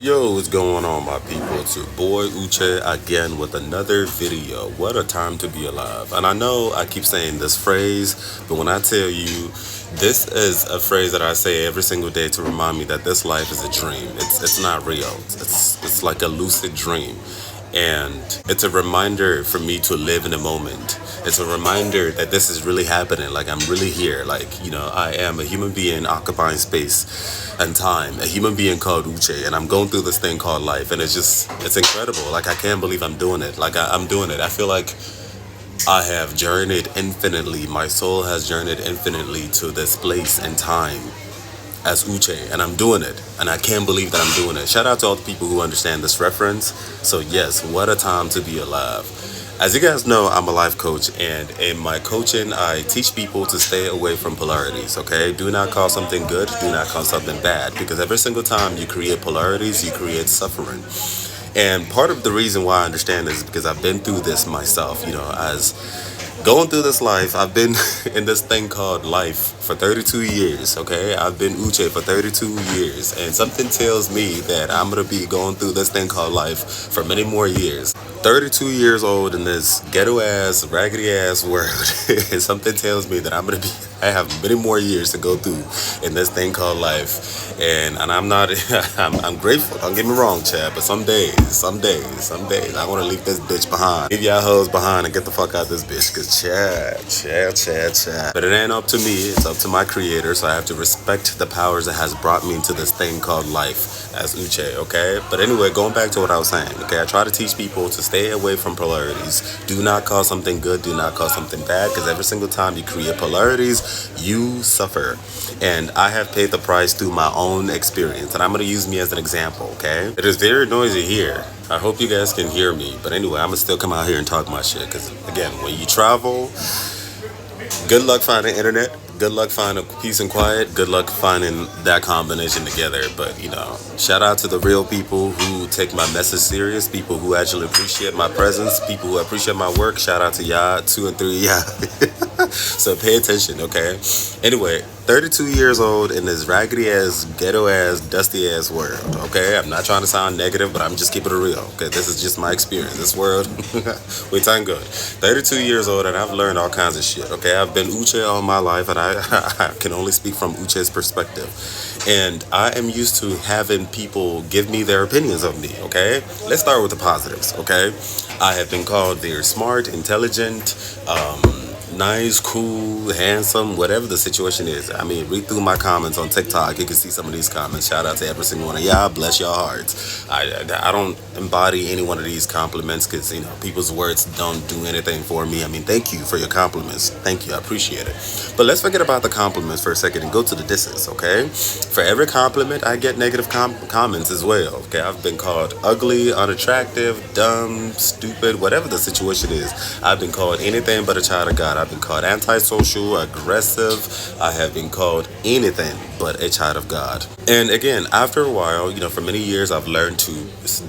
Yo, what's going on, my people? It's your boy Uche again with another video. What a time to be alive. And I know I keep saying this phrase, but when I tell you, this is a phrase that I say every single day to remind me that this life is a dream. It's not real. It's like a lucid dream. And it's a reminder for me to live in the moment. It's a reminder that this is really happening. Like, I'm really here. Like, I am a human being occupying space and time, a human being called Uche, and I'm going through this thing called life. And it's incredible. Like, I can't believe I'm doing it. Like, I'm doing it. I feel like I have journeyed infinitely. My soul has journeyed infinitely to this place and time as Uche, and I'm doing it, and I can't believe that I'm doing it. Shout out to all the people who understand this reference. So yes, what a time to be alive. As you guys know, I'm a life coach, and in my coaching, I teach people to stay away from polarities, okay? Do not call something good, do not call something bad, because every single time you create polarities, you create suffering. And part of the reason why I understand this is because I've been through this myself, as going through this life. I've been in this thing called life for 32 years, okay? I've been Uche for 32 years, and something tells me that I'm gonna be going through this thing called life for many more years. 32 years old in this ghetto-ass, raggedy-ass world, and something tells me that I have many more years to go through in this thing called life. And I'm not, I'm grateful, don't get me wrong, Chad, but some days, I want to leave this bitch behind. Leave y'all hoes behind and get the fuck out this bitch, because Chad. But it ain't up to me, it's up to my creator, so I have to respect the powers that has brought me into this thing called life as Uche, okay? But anyway, going back to what I was saying, okay? I try to teach people to stay away from polarities. Do not call something good, do not call something bad, because every single time you create polarities, you suffer. And I have paid the price through my own experience, and I'm going to use me as an example, okay? It is very noisy here. I hope you guys can hear me, but anyway, I'm going to still come out here and talk my shit, because again, when you travel, good luck finding internet. Good luck finding peace and quiet. Good luck finding that combination together. But, shout out to the real people who take my message serious, people who actually appreciate my presence, people who appreciate my work. Shout out to y'all, 2 and 3, yeah. So pay attention, okay? Anyway, 32 years old in this raggedy-ass, ghetto-ass, dusty-ass world, okay? I'm not trying to sound negative, but I'm just keeping it real, okay? This is just my experience. This world, we time good. 32 years old, and I've learned all kinds of shit, okay? I've been Uche all my life, and I can only speak from Uche's perspective. And I am used to having people give me their opinions of me, okay? Let's start with the positives, okay? I have been called very smart, intelligent, nice, cool, handsome, whatever the situation is. I mean, read through my comments on TikTok. You can see some of these comments. Shout out to every single one of y'all. Bless your hearts. I don't embody any one of these compliments because, people's words don't do anything for me. I mean, thank you for your compliments. Thank you. I appreciate it. But let's forget about the compliments for a second and go to the disses, okay? For every compliment, I get negative comments as well, okay? I've been called ugly, unattractive, dumb, stupid, whatever the situation is. I've been called anything but a child of God. I've been called antisocial, aggressive. I have been called anything but a child of God. And again, after a while, for many years, I've learned to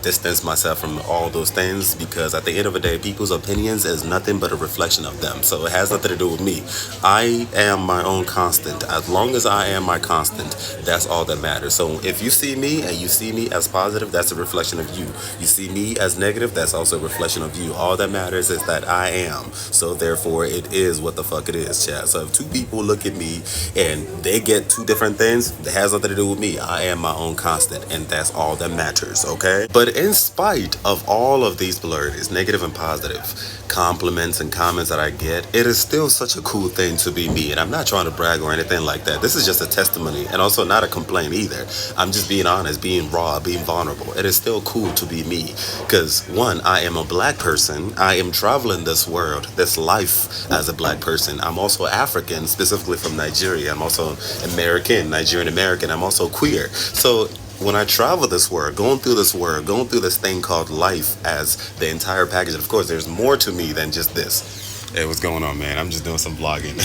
distance myself from all those things because at the end of the day, people's opinions is nothing but a reflection of them. So it has nothing to do with me. I am my own constant. As long as I am my constant, that's all that matters. So if you see me and you see me as positive, that's a reflection of you. You see me as negative, that's also a reflection of you. All that matters is that I am. So therefore, it is what the fuck it is, chat. So if two people look at me and they get two different things, it has nothing to do with me. I am my own constant, and that's all that matters, okay? But in spite of all of these polarities, negative and positive, compliments and comments that I get, it is still such a cool thing to be me. And I'm not trying to brag or anything like that. This is just a testimony and also not a complaint either. I'm just being honest, being raw, being vulnerable. It is still cool to be me because, one, I am a black person. I am traveling this world, this life as a black person. I'm also African, specifically from Nigeria. I'm also American, Nigerian American. I'm also queer. So when I travel this world, going through this thing called life as the entire package, of course, there's more to me than just this. Hey, what's going on, man? I'm just doing some vlogging.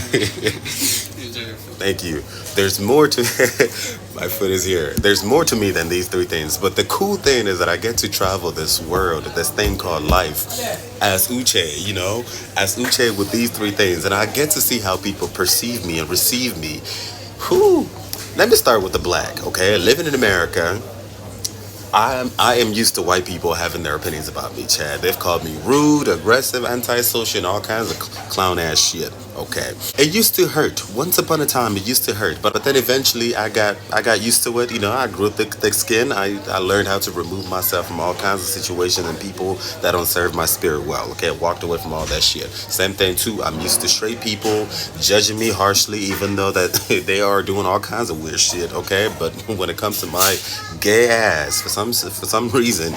Thank you. There's more to my foot is here. There's more to me than these three things. But the cool thing is that I get to travel this world, this thing called life, as Uche, as Uche with these three things. And I get to see how people perceive me and receive me. Let me start with the black, okay? Living in America, I am used to white people having their opinions about me, Chad. They've called me rude, aggressive, antisocial, and all kinds of clown ass shit. Okay, it used to hurt. Once upon a time, it used to hurt, but then eventually I got used to it. You know, I grew thick skin. I learned how to remove myself from all kinds of situations and people that don't serve my spirit well. Okay, I walked away from all that shit. Same thing too. I'm used to straight people judging me harshly, even though that they are doing all kinds of weird shit. Okay, but when it comes to my gay ass, for some reason,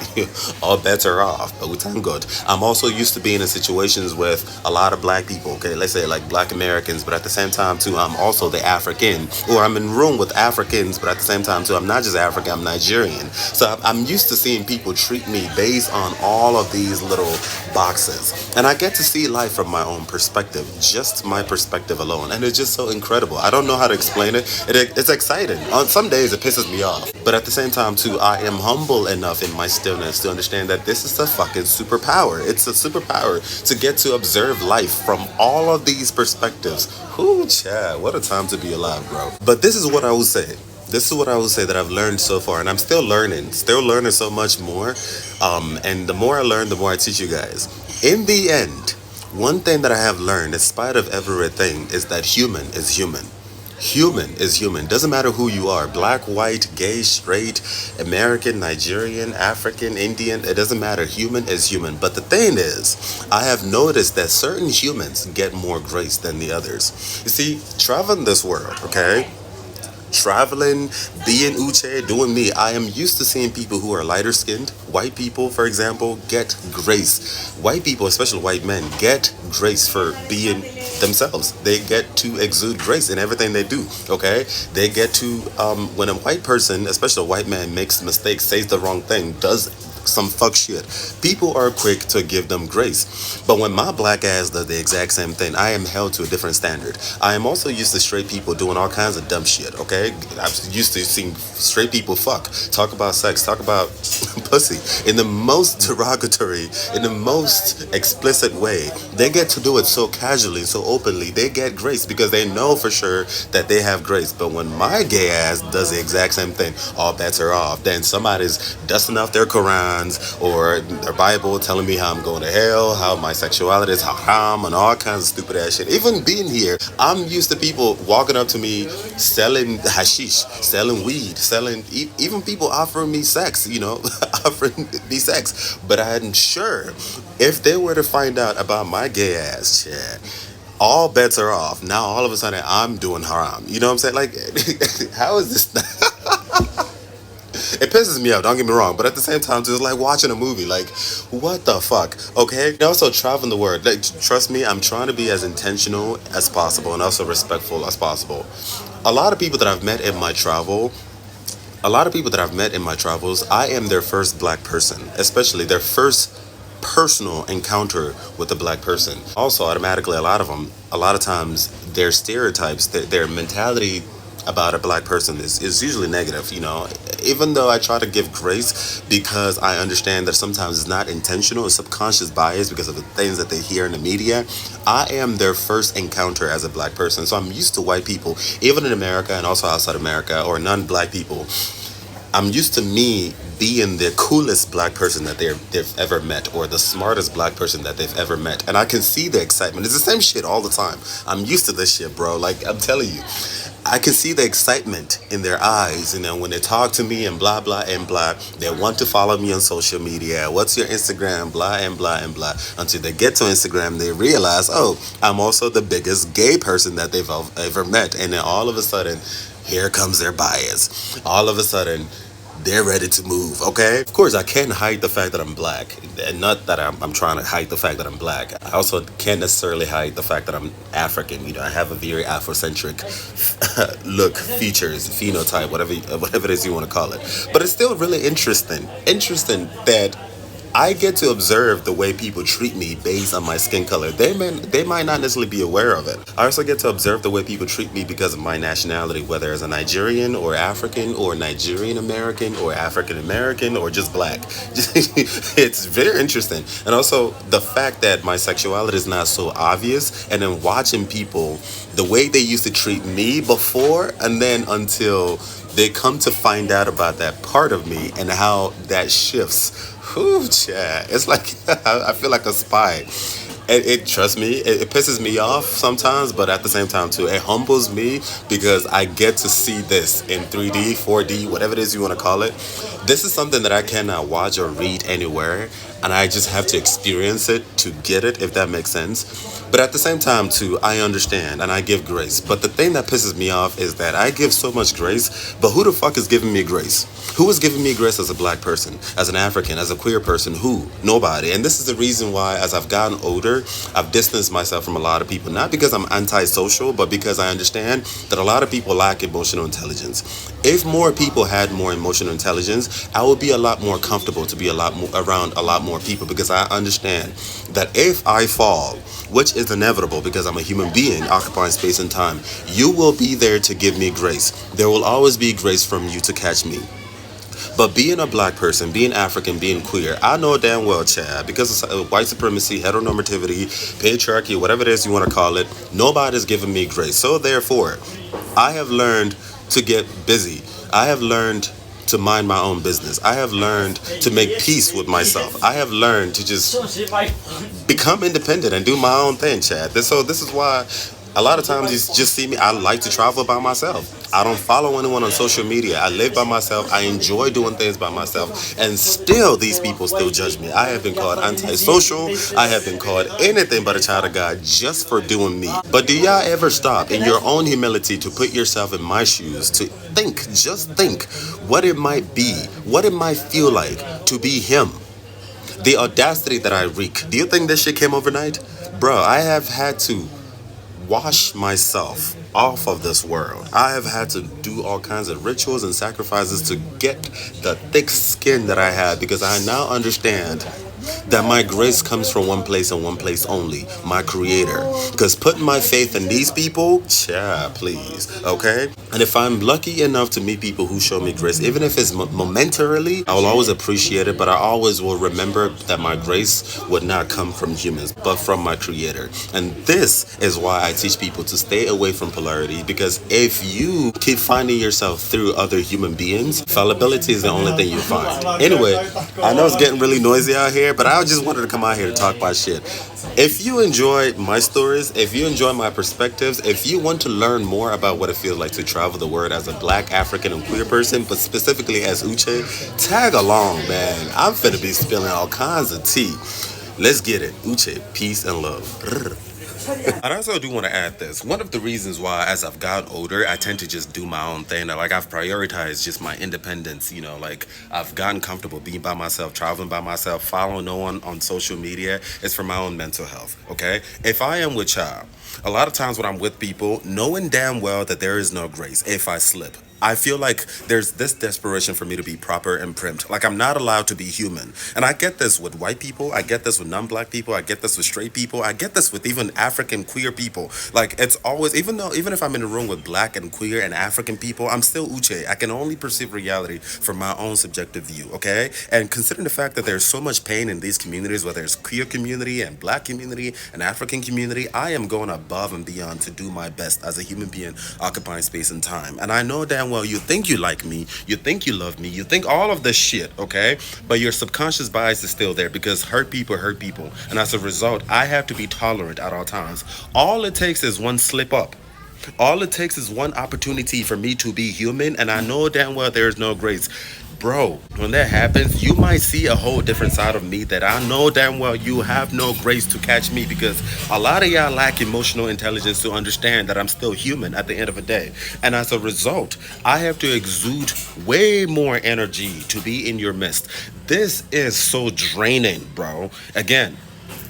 all bets are off. But we thank God. I'm also used to being in situations with a lot of black people. Okay, let's say like black Americans, but at the same time too, I'm also the African, or I'm in room with Africans, but at the same time too, I'm not just African, I'm Nigerian. So I'm used to seeing people treat me based on all of these little boxes, and I get to see life from my own perspective, just my perspective alone, and it's just so incredible. I don't know how to explain it. It's exciting. On some days it pisses me off, but at the same time too, I am humble enough in my stillness to understand that this is a fucking superpower. It's a superpower to get to observe life from all of these perspectives. Whoo, Chad, what a time to be alive, bro. But this is what I will say. This is what I will say that I've learned so far, and I'm still learning so much more. And the more I learn, the more I teach you guys. In the end, one thing that I have learned, in spite of everything, is that human is human. Human is human. Doesn't matter who you are, black, white, gay, straight, American, Nigerian, African, Indian, it doesn't matter. Human is human. But the thing is, I have noticed that certain humans get more grace than the others. You see, traveling this world, okay? Traveling, being Uche, doing me, I am used to seeing people who are lighter skinned. White people, for example, get grace. White people, especially white men, get grace for being themselves. They get to exude grace in everything they do. Okay, they get to when a white person, especially a white man, makes mistakes, says the wrong thing, does some fuck shit, people are quick to give them grace. But when my black ass does the exact same thing, I am held to a different standard. I am also used to straight people doing all kinds of dumb shit, okay? I'm used to seeing straight people fuck, talk about sex, talk about pussy in the most derogatory, in the most explicit way. They get to do it so casually, so openly. They get grace because they know for sure that they have grace. But when my gay ass does the exact same thing, all bets are off. Then somebody's dusting off their Qurans or their Bible telling me how I'm going to hell, how my sexuality is haram, and all kinds of stupid ass shit. Even being here, I'm used to people walking up to me selling hashish, selling weed, selling, even people offering me sex, offering me sex. But I'm sure if they were to find out about my gay ass, shit, all bets are off. Now all of a sudden I'm doing haram. You know what I'm saying? Like, how is this? It pisses me off, don't get me wrong, but at the same time, it's like watching a movie. Like, what the fuck? Okay? And also, traveling the world. Like, trust me, I'm trying to be as intentional as possible and also respectful as possible. A lot of people that I've met in my travel, a lot of people that I've met in my travels, I am their first black person, especially their first personal encounter with a black person. Also, automatically, a lot of times, their stereotypes, their mentality about a black person is usually negative, even though I try to give grace because I understand that sometimes it's not intentional, it's subconscious bias because of the things that they hear in the media. I am their first encounter as a black person, so I'm used to white people, even in America and also outside America, or non-black people. I'm used to me being the coolest black person that they've ever met, or the smartest black person that they've ever met, and I can see the excitement. It's the same shit all the time. I'm used to this shit, bro. Like, I'm telling you, I can see the excitement in their eyes, when they talk to me and blah blah and blah. They want to follow me on social media. What's your Instagram? Blah and blah and blah. Until they get to Instagram, they realize, oh, I'm also the biggest gay person that they've ever met, and then all of a sudden, here comes their bias. All of a sudden, they're ready to move, okay? Of course, I can't hide the fact that I'm black. And not that I'm trying to hide the fact that I'm black. I also can't necessarily hide the fact that I'm African. I have a very Afrocentric look, features, phenotype, whatever it is you want to call it. But it's still really interesting. Interesting that I get to observe the way people treat me based on my skin color. They might not necessarily be aware of it. I also get to observe the way people treat me because of my nationality, whether as a Nigerian or African or Nigerian American or African American or just black. It's very interesting. And also the fact that my sexuality is not so obvious, and then watching people, the way they used to treat me before and then until they come to find out about that part of me and how that shifts. Whew, Chad. It's like I feel like a spy. It trust me, it pisses me off sometimes, but at the same time too, it humbles me because I get to see this in 3D, 4D, whatever it is you want to call it. This is something that I cannot watch or read anywhere, and I just have to experience it to get it, if that makes sense. But at the same time too, I understand and I give grace. But the thing that pisses me off is that I give so much grace, but who the fuck is giving me grace? Who is giving me grace as a black person, as an African, as a queer person? Who? Nobody. And this is the reason why, as I've gotten older, I've distanced myself from a lot of people. Not because I'm antisocial, but because I understand that a lot of people lack emotional intelligence. If more people had more emotional intelligence, I would be a lot more comfortable to be a lot more around a lot more people, because I understand that if I fall, which is inevitable because I'm a human being occupying space and time, you will be there to give me grace. There will always be grace from you to catch me. But being a black person, being African, being queer, I know damn well, Chad, because of white supremacy, heteronormativity, patriarchy, whatever it is you want to call it, nobody's giving me grace. So therefore, I have learned to get busy. I have learned to mind my own business. I have learned to make peace with myself. I have learned to just become independent and do my own thing, Chad. This is why a lot of times you just see me. I like to travel by myself. I don't follow anyone on social media. I live by myself. I enjoy doing things by myself. And still, these people still judge me. I have been called antisocial. I have been called anything but a child of God just for doing me. But do y'all ever stop in your own humility to put yourself in my shoes, to think, just think, what it might be, what it might feel like to be him? The audacity that I wreak. Do you think this shit came overnight? Bro, I have had to wash myself off of this world. I have had to do all kinds of rituals and sacrifices to get the thick skin that I have, because I now understand that my grace comes from one place and one place only, my creator. Because putting my faith in these people, yeah, please, okay? And if I'm lucky enough to meet people who show me grace, even if it's momentarily, I will always appreciate it, but I always will remember that my grace would not come from humans, but from my creator. And this is why I teach people to stay away from polarity, because if you keep finding yourself through other human beings, fallibility is the only thing you find. Anyway, I know it's getting really noisy out here, but I just wanted to come out here to talk my shit. If you enjoy my stories, if you enjoy my perspectives, if you want to learn more about what it feels like to travel the world as a black, African, and queer person, but specifically as Uche, tag along, man. I'm finna be spilling all kinds of tea. Let's get it. Uche, peace and love. I also do want to add this. One of the reasons why, as I've gotten older, I tend to just do my own thing. Like, I've prioritized just my independence, like I've gotten comfortable being by myself, traveling by myself, following no one on social media. It's for my own mental health, okay? If I am with child, a lot of times when I'm with people, knowing damn well that there is no grace if I slip, I feel like there's this desperation for me to be proper and primed. Like, I'm not allowed to be human. And I get this with white people. I get this with non-black people. I get this with straight people. I get this with even African queer people. Like, it's always, even if I'm in a room with black and queer and African people, I'm still Uche. I can only perceive reality from my own subjective view, okay? And considering the fact that there's so much pain in these communities, whether it's queer community and black community and African community, I am going above and beyond to do my best as a human being occupying space and time. And I know damn well you think you like me, you think you love me, you think all of this shit, okay? But your subconscious bias is still there, because hurt people hurt people. And as a result, I have to be tolerant at all times. All it takes is one slip up. All it takes is one opportunity for me to be human, and I know damn well there is no grace. Bro, when that happens, you might see a whole different side of me that I know damn well you have no grace to catch me, because a lot of y'all lack emotional intelligence to understand that I'm still human at the end of the day. And as a result, I have to exude way more energy to be in your midst. This is so draining, bro. Again,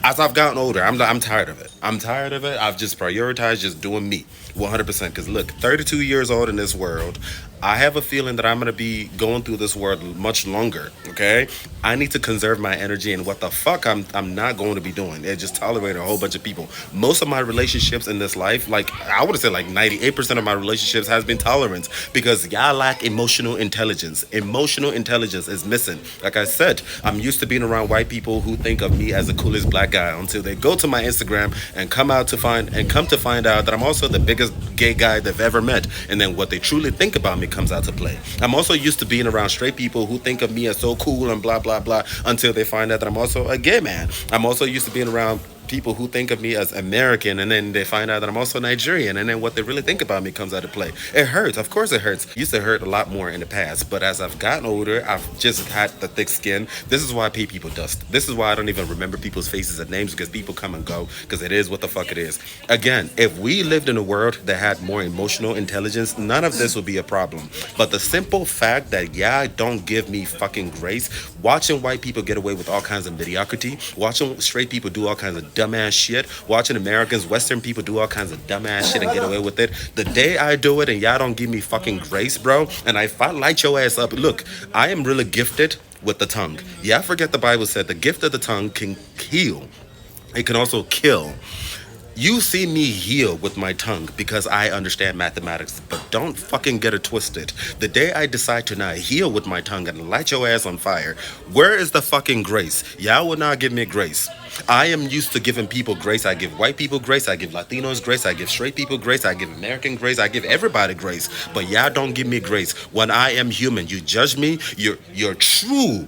as I've gotten older, I'm tired of it. I'm tired of it. I've just prioritized just doing me 100%. Because look, 32 years old in this world, I have a feeling that I'm going to be going through this world much longer, okay? I need to conserve my energy, and what the fuck I'm not going to be doing is just tolerating a whole bunch of people. Most of my relationships in this life, like I would say like 98% of my relationships has been tolerance, because y'all lack emotional intelligence. Emotional intelligence is missing. Like I said, I'm used to being around white people who think of me as the coolest black guy until they go to my Instagram and come to find out that I'm also the biggest smartest gay guy they've ever met. And then what they truly think about me comes out to play. I'm also used to being around straight people who think of me as so cool and blah, blah, blah, until they find out that I'm also a gay man. I'm also used to being around people who think of me as American, and then they find out that I'm also Nigerian, and then what they really think about me comes out of play. It hurts. Of course it hurts. It used to hurt a lot more in the past, but as I've gotten older, I've just had the thick skin. This is why I pay people dust. This is why I don't even remember people's faces and names, because people come and go, because it is what the fuck it is. Again, if we lived in a world that had more emotional intelligence, none of this would be a problem. But the simple fact that y'all don't give me fucking grace, watching white people get away with all kinds of mediocrity, watching straight people do all kinds of dumbass shit, watching Americans, Western people do all kinds of dumbass shit and get away with it. The day I do it and y'all don't give me fucking grace, bro, and if I light your ass up, look, I am really gifted with the tongue. Yeah, I forget the Bible said the gift of the tongue can heal. It can also kill. You see me heal with my tongue because I understand mathematics, but don't fucking get it twisted. The day I decide to not heal with my tongue and light your ass on fire, where is the fucking grace? Y'all will not give me grace. I am used to giving people grace. I give white people grace. I give Latinos grace. I give straight people grace. I give American grace. I give everybody grace. But y'all don't give me grace. When I am human, you judge me. Your true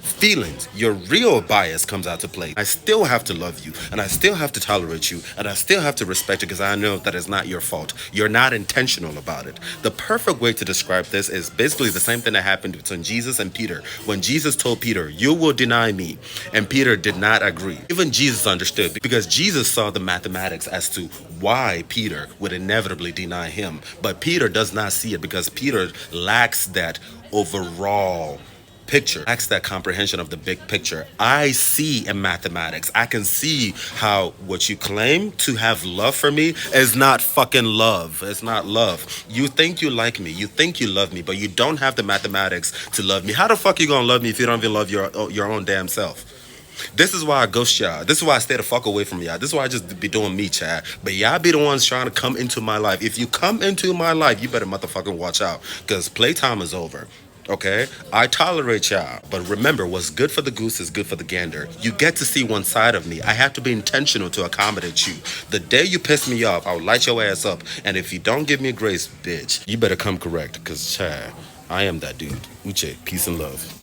feelings, your real bias comes out to play. I still have to love you, and I still have to tolerate you, and I still have to respect you because I know that it's not your fault. You're not intentional about it. The perfect way to describe this is basically the same thing that happened between Jesus and Peter. When Jesus told Peter, "You will deny me," and Peter did not agree. Even Jesus understood because Jesus saw the mathematics as to why Peter would inevitably deny him. But Peter does not see it because Peter lacks that overall picture, lacks that comprehension of the big picture. I see in mathematics. I can see how what you claim to have love for me is not fucking love. It's not love. You think you like me. You think you love me, but you don't have the mathematics to love me. How the fuck you gonna love me if you don't even love your own damn self? This is why I ghost y'all. This is why I stay the fuck away from y'all. This is why I just be doing me, Chad. But y'all be the ones trying to come into my life. If you come into my life, you better motherfucking watch out. Because playtime is over. Okay? I tolerate y'all. But remember, what's good for the goose is good for the gander. You get to see one side of me. I have to be intentional to accommodate you. The day you piss me off, I'll light your ass up. And if you don't give me grace, bitch, you better come correct. Because, Chad, I am that dude. Uche, peace and love.